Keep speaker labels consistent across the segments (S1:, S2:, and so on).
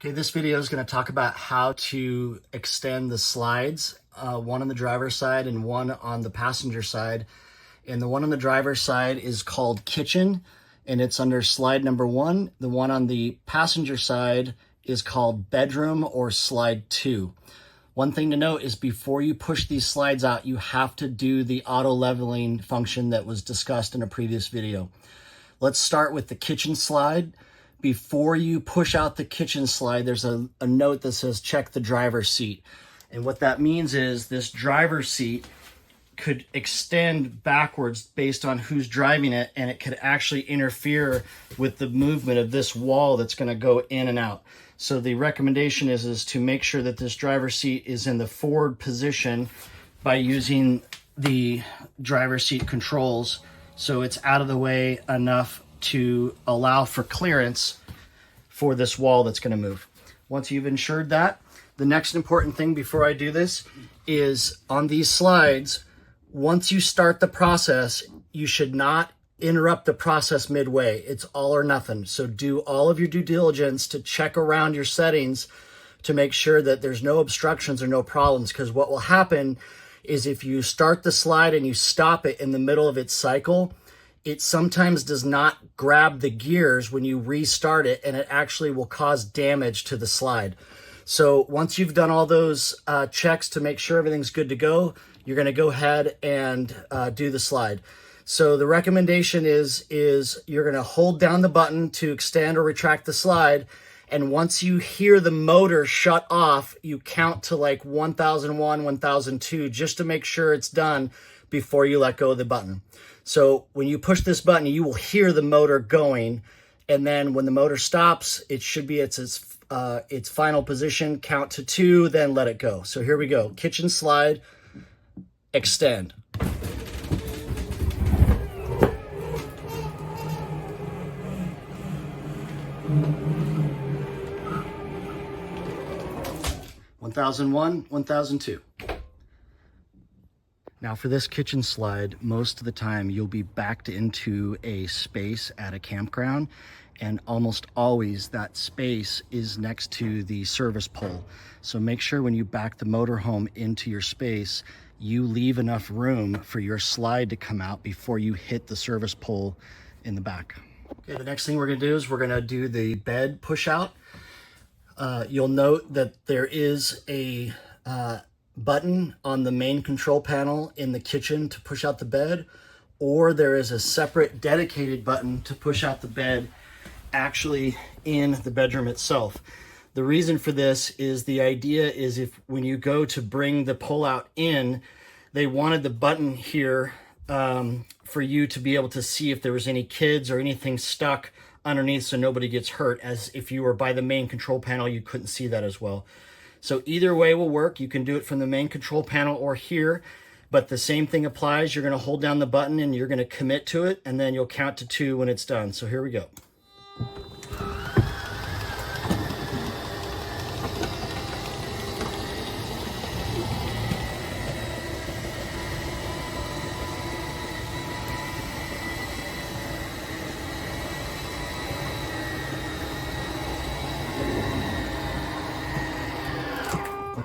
S1: Okay, this video is going to talk about how to extend the slides, one on the driver's side and one on the passenger side. And the one on the driver's side is called kitchen, and it's under slide number 1. The one on the passenger side is called bedroom or slide 2. One thing to note is before you push these slides out, you have to do the auto leveling function that was discussed in a previous video. Let's start with the kitchen slide. Before you push out the kitchen slide, there's a note that says check the driver's seat. And what that means is this driver's seat could extend backwards based on who's driving it, and it could actually interfere with the movement of this wall that's going to go in and out. So the recommendation is to make sure that this driver's seat is in the forward position by using the driver's seat controls so it's out of the way enough to allow for clearance for this wall that's going to move. Once you've ensured that, the next important thing before I do this is on these slides, once you start the process, you should not interrupt the process midway. It's all or nothing. So do all of your due diligence to check around your settings to make sure that there's no obstructions or no problems, because what will happen is if you start the slide and you stop it in the middle of its cycle, it sometimes does not grab the gears when you restart it, and it actually will cause damage to the slide. So once you've done all those checks to make sure everything's good to go, you're going to go ahead and do the slide. So the recommendation is you're going to hold down the button to extend or retract the slide, and once you hear the motor shut off, you count to like 1001, 1002 just to make sure it's done before you let go of the button. So when you push this button, you will hear the motor going, and then when the motor stops, it should be its final position, count to 2, then let it go. So here we go. Kitchen slide, extend. (1001, 1002). Now for this kitchen slide, most of the time you'll be backed into a space at a campground, and almost always that space is next to the service pole. So make sure when you back the motorhome into your space, you leave enough room for your slide to come out before you hit the service pole in the back. Okay, the next thing we're gonna do is we're gonna do the bed push out. You'll note that there is a button on the main control panel in the kitchen to push out the bed, or there is a separate dedicated button to push out the bed actually in the bedroom itself. The reason for this is the idea is if when you go to bring the pull out in, they wanted the button here for you to be able to see if there was any kids or anything stuck underneath so nobody gets hurt, as if you were by the main control panel, you couldn't see that as well. So either way will work. You can do it from the main control panel or here, but the same thing applies. You're going to hold down the button and you're going to commit to it, and then you'll count to 2 when it's done. So here we go.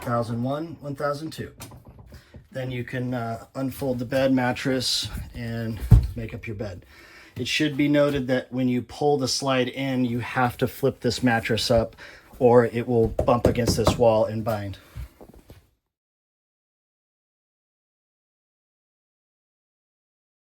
S1: (1001, 1002). Then you can unfold the bed mattress and make up your bed. It should be noted that when you pull the slide in, you have to flip this mattress up or it will bump against this wall and bind.